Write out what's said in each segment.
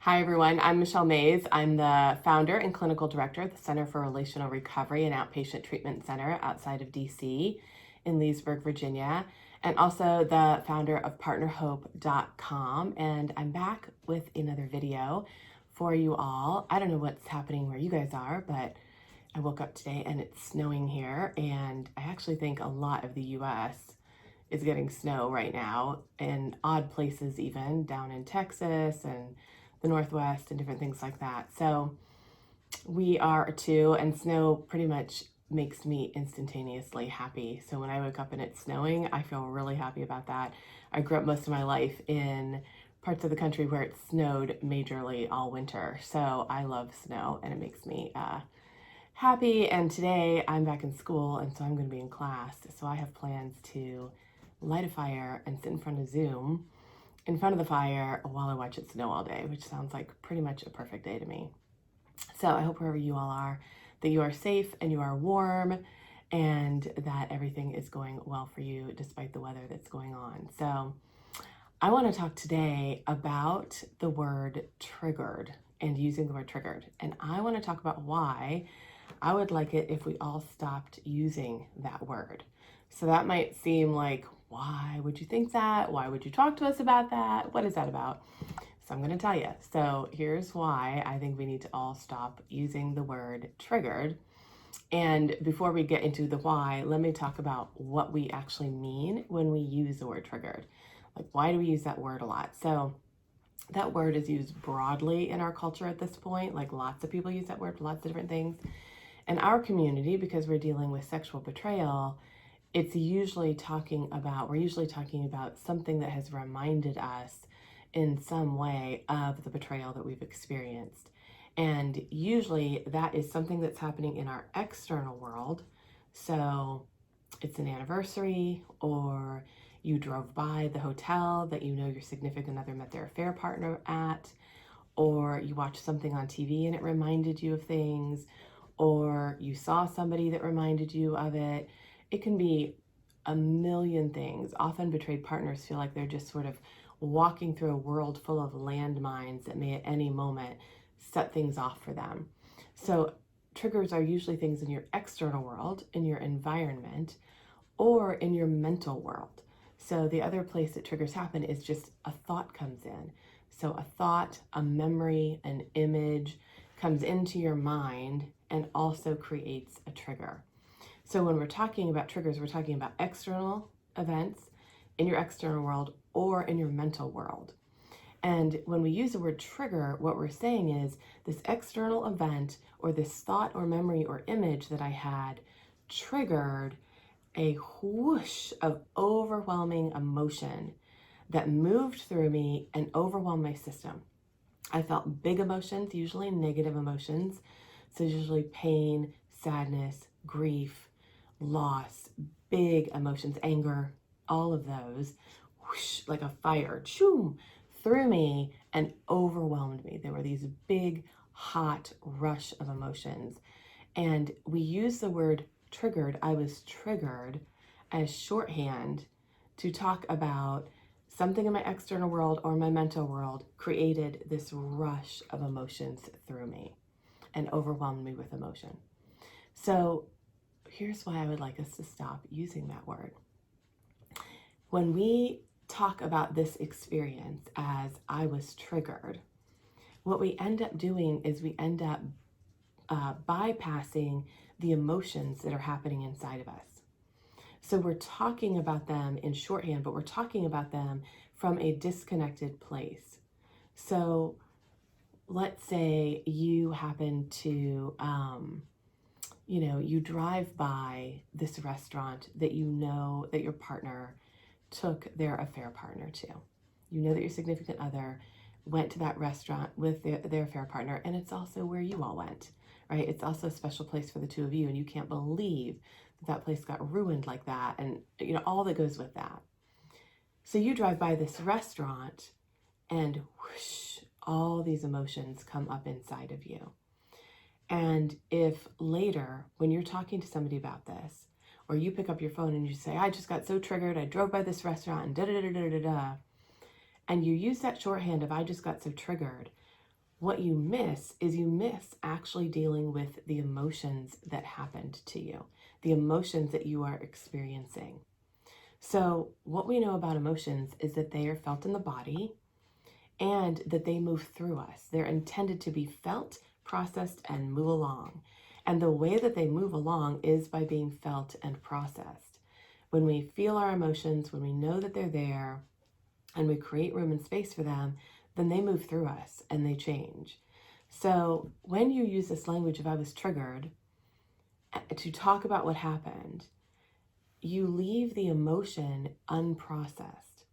Hi, everyone. I'm Michelle Mays. I'm the founder and clinical director at the Center for Relational Recovery and Outpatient Treatment Center outside of DC in Leesburg, Virginia, and also the founder of partnerhope.com. And I'm back with another video for you all. I don't know what's happening where you guys are, but I woke up today and it's snowing here, and I actually think a lot of the US is getting snow right now in odd places, even down in Texas and the Northwest and different things like that. So we are too, and snow pretty much makes me instantaneously happy. So when I wake up and it's snowing, I feel really happy about that. I grew up most of my life in parts of the country where it snowed majorly all winter. So I love snow and it makes me happy. And today I'm back in school, and so I'm going to be in class. So I have plans to light a fire and sit in front of Zoom in front of the fire while I watch it snow all day, which sounds like pretty much a perfect day to me. So I hope wherever you all are, that you are safe and you are warm and that everything is going well for you despite the weather that's going on. So I want to talk today about the word triggered and using the word triggered. And I want to talk about why I would like it if we all stopped using that word. So that might seem like, why would you think that? Why would you talk to us about that? What is that about? So I'm going to tell you. So here's why I think we need to all stop using the word triggered. And before we get into the why, let me talk about what we actually mean when we use the word triggered. Like, why do we use that word a lot? So that word is used broadly in our culture at this point. Like, lots of people use that word for lots of different things. In our community, because we're dealing with sexual betrayal, we're usually talking about something that has reminded us in some way of the betrayal that we've experienced. And usually that is something that's happening in our external world. So it's an anniversary, or you drove by the hotel that you know your significant other met their affair partner at, or you watched something on TV and it reminded you of things, or you saw somebody that reminded you of it. It can be a million things. Often betrayed partners feel like they're just sort of walking through a world full of landmines that may at any moment set things off for them. So triggers are usually things in your external world, in your environment, or in your mental world. So the other place that triggers happen is just a thought comes in. So a thought, a memory, an image comes into your mind and also creates a trigger. So when we're talking about triggers, we're talking about external events in your external world or in your mental world. And when we use the word trigger, what we're saying is this external event or this thought or memory or image that I had triggered a whoosh of overwhelming emotion that moved through me and overwhelmed my system. I felt big emotions, usually negative emotions. So usually pain, sadness, grief, loss, big emotions, anger, all of those, whoosh, like a fire, choom, through me and overwhelmed me. There were these big, hot rush of emotions. And we use the word triggered, I was triggered, as shorthand to talk about something in my external world or my mental world created this rush of emotions through me and overwhelmed me with emotion. So here's why I would like us to stop using that word. When we talk about this experience as I was triggered, what we end up doing is we end up bypassing the emotions that are happening inside of us. So we're talking about them in shorthand, but we're talking about them from a disconnected place. So let's say you happen to, you drive by this restaurant that you know that your partner took their affair partner to. You know that your significant other went to that restaurant with their affair partner, and it's also where you all went, right? It's also a special place for the two of you, and you can't believe that place got ruined like that, and all that goes with that. So you drive by this restaurant and whoosh, all these emotions come up inside of you. And if later, when you're talking to somebody about this, or you pick up your phone and you say, I just got so triggered, I drove by this restaurant and da da da da da da, and you use that shorthand of I just got so triggered, What you miss is you miss actually dealing with the emotions that happened to you, the emotions that you are experiencing. So what we know about emotions is that they are felt in the body and that they move through us. They're intended to be felt, processed, and move along. And the way that they move along is by being felt and processed. When we feel our emotions, when we know that they're there, and we create room and space for them, then they move through us and they change. So when you use this language of I was triggered to talk about what happened, you leave the emotion unprocessed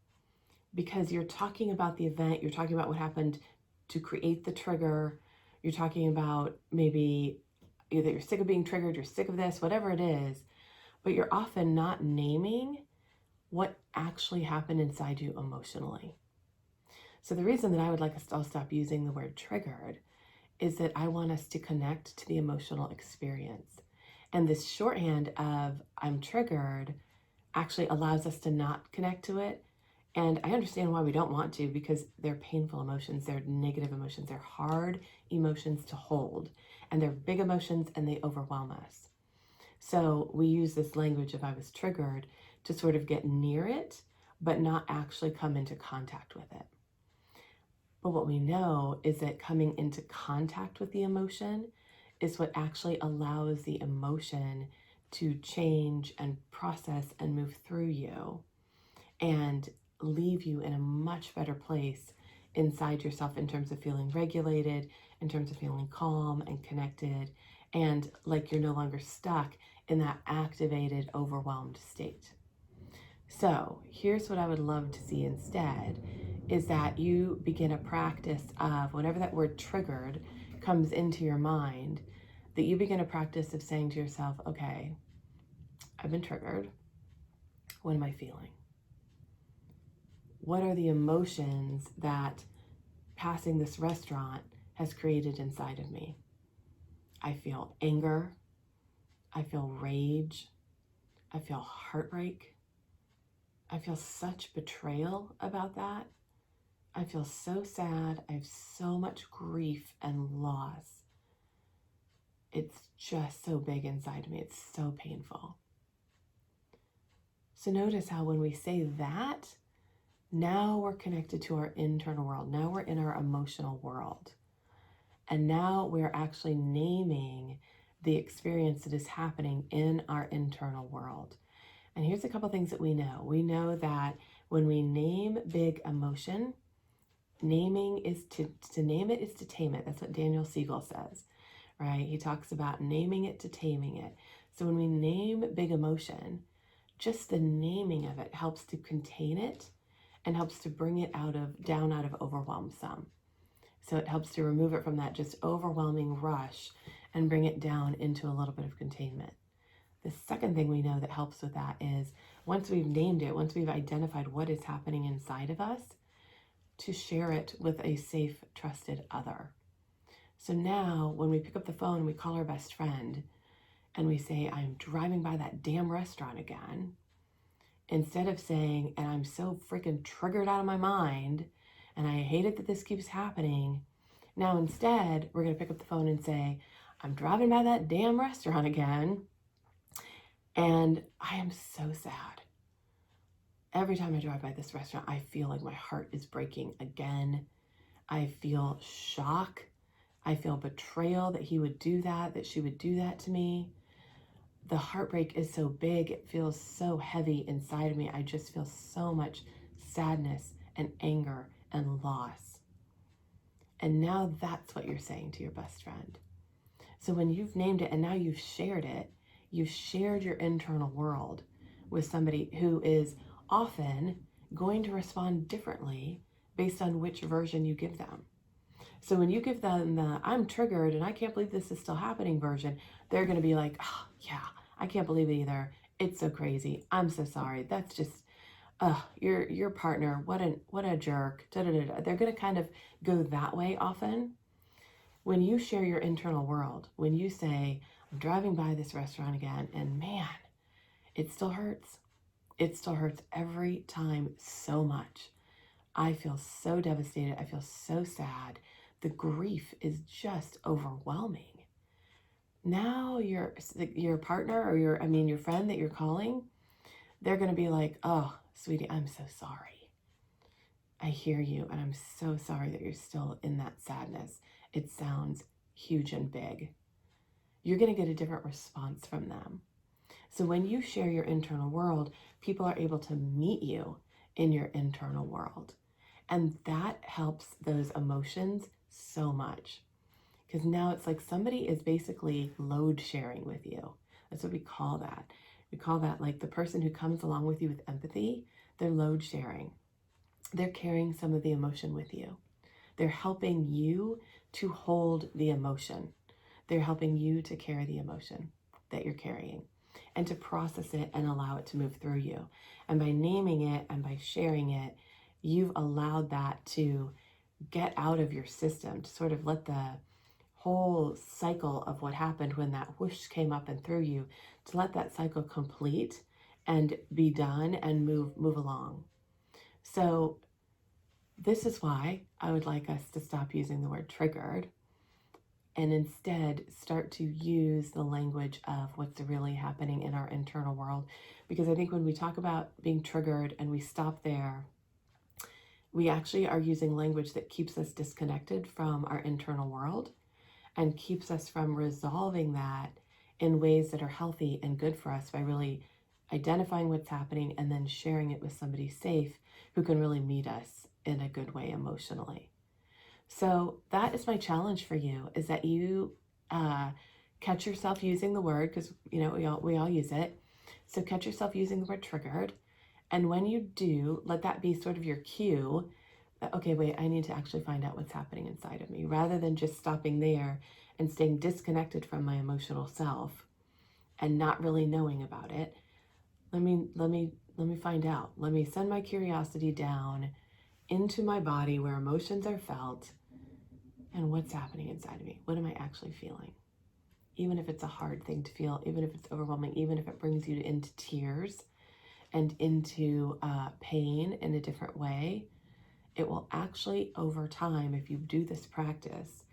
because you're talking about the event, you're talking about what happened to create the trigger, you're talking about maybe either you're sick of being triggered, you're sick of this, whatever it is, but you're often not naming what actually happened inside you emotionally. So the reason that I would like us to all stop using the word triggered is that I want us to connect to the emotional experience. And this shorthand of I'm triggered actually allows us to not connect to it. And I understand why we don't want to, because they're painful emotions, they're negative emotions, they're hard emotions to hold, and they're big emotions and they overwhelm us. So we use this language of I was triggered to sort of get near it, but not actually come into contact with it. But what we know is that coming into contact with the emotion is what actually allows the emotion to change and process and move through you and leave you in a much better place inside yourself in terms of feeling regulated, in terms of feeling calm and connected, and like you're no longer stuck in that activated, overwhelmed state. So here's what I would love to see instead is that you begin a practice of whenever that word triggered comes into your mind, that you begin a practice of saying to yourself, okay, I've been triggered. What am I feeling? What are the emotions that passing this restaurant has created inside of me? I feel anger. I feel rage. I feel heartbreak. I feel such betrayal about that. I feel so sad. I have so much grief and loss. It's just so big inside me. It's so painful. So notice how when we say that, now we're connected to our internal world. Now we're in our emotional world. And now we're actually naming the experience that is happening in our internal world. And here's a couple things that we know. We know that when we name big emotion, naming is to name it is to tame it. That's what Daniel Siegel says, right? He talks about naming it to taming it. So when we name big emotion, just the naming of it helps to contain it and helps to bring it down out of overwhelm some. So it helps to remove it from that just overwhelming rush and bring it down into a little bit of containment. The second thing we know that helps with that is once we've named it, once we've identified what is happening inside of us, to share it with a safe, trusted other. So now when we pick up the phone and we call our best friend and we say, I'm driving by that damn restaurant again, instead of saying, and I'm so freaking triggered out of my mind, and I hate it that this keeps happening, now instead, we're going to pick up the phone and say, I'm driving by that damn restaurant again, and I am so sad. Every time I drive by this restaurant, I feel like my heart is breaking again. I feel shock. I feel betrayal that he would do that, that she would do that to me. The heartbreak is so big. It feels so heavy inside of me. I just feel so much sadness and anger and loss. And now that's what you're saying to your best friend. So when you've named it and now you've shared it, you've shared your internal world with somebody who is often going to respond differently based on which version you give them. So when you give them the I'm triggered and I can't believe this is still happening version, they're going to be like, oh, yeah, I can't believe it either. It's so crazy. I'm so sorry. That's just, your partner, what a jerk. Da, da, da, da. They're going to kind of go that way often. When you share your internal world, when you say, I'm driving by this restaurant again, and man, it still hurts. It still hurts every time so much. I feel so devastated. I feel so sad. the grief is just overwhelming. Now your partner or your friend that you're calling, they're going to be like, oh, sweetie, I'm so sorry. I hear you, and I'm so sorry that you're still in that sadness. It sounds huge and big. You're going to get a different response from them. So when you share your internal world, people are able to meet you in your internal world. And that helps those emotions so much. Because now it's like somebody is basically load sharing with you. That's what we call that. We call that like the person who comes along with you with empathy, they're load sharing. They're carrying some of the emotion with you. They're helping you to hold the emotion. They're helping you to carry the emotion that you're carrying and to process it and allow it to move through you. And by naming it and by sharing it, you've allowed that to get out of your system, to sort of let the whole cycle of what happened when that whoosh came up and through you, to let that cycle complete and be done and move along. So this is why I would like us to stop using the word triggered and instead start to use the language of what's really happening in our internal world. Because I think when we talk about being triggered and we stop there, we actually are using language that keeps us disconnected from our internal world and keeps us from resolving that in ways that are healthy and good for us by really identifying what's happening and then sharing it with somebody safe who can really meet us in a good way emotionally. So that is my challenge for you, is that you catch yourself using the word, because we all use it. So catch yourself using the word triggered. And when you do, let that be sort of your cue that, okay, wait, I need to actually find out what's happening inside of me, rather than just stopping there and staying disconnected from my emotional self and not really knowing about it. Let me find out. Let me send my curiosity down into my body where emotions are felt. And what's happening inside of me? What am I actually feeling? Even if it's a hard thing to feel, even if it's overwhelming, even if it brings you into tears and into pain in a different way, it will actually, over time, if you do this practice,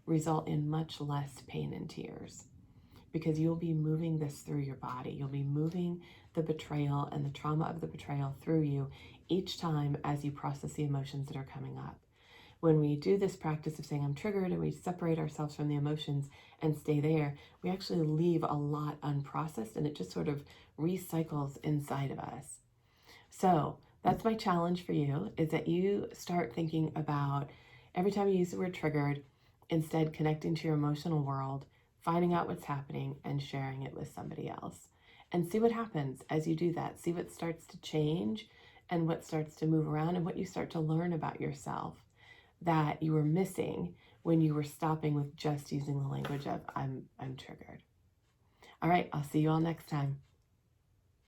result in much less pain and tears, because you'll be moving this through your body. You'll be moving the betrayal and the trauma of the betrayal through you each time as you process the emotions that are coming up. When we do this practice of saying I'm triggered and we separate ourselves from the emotions and stay there, we actually leave a lot unprocessed and it just sort of recycles inside of us. So that's my challenge for you, is that you start thinking about every time you use the word triggered, instead connecting to your emotional world, finding out what's happening and sharing it with somebody else. And see what happens as you do that. See what starts to change and what starts to move around and what you start to learn about yourself that you were missing when you were stopping with just using the language of I'm triggered. All right, I'll see you all next time.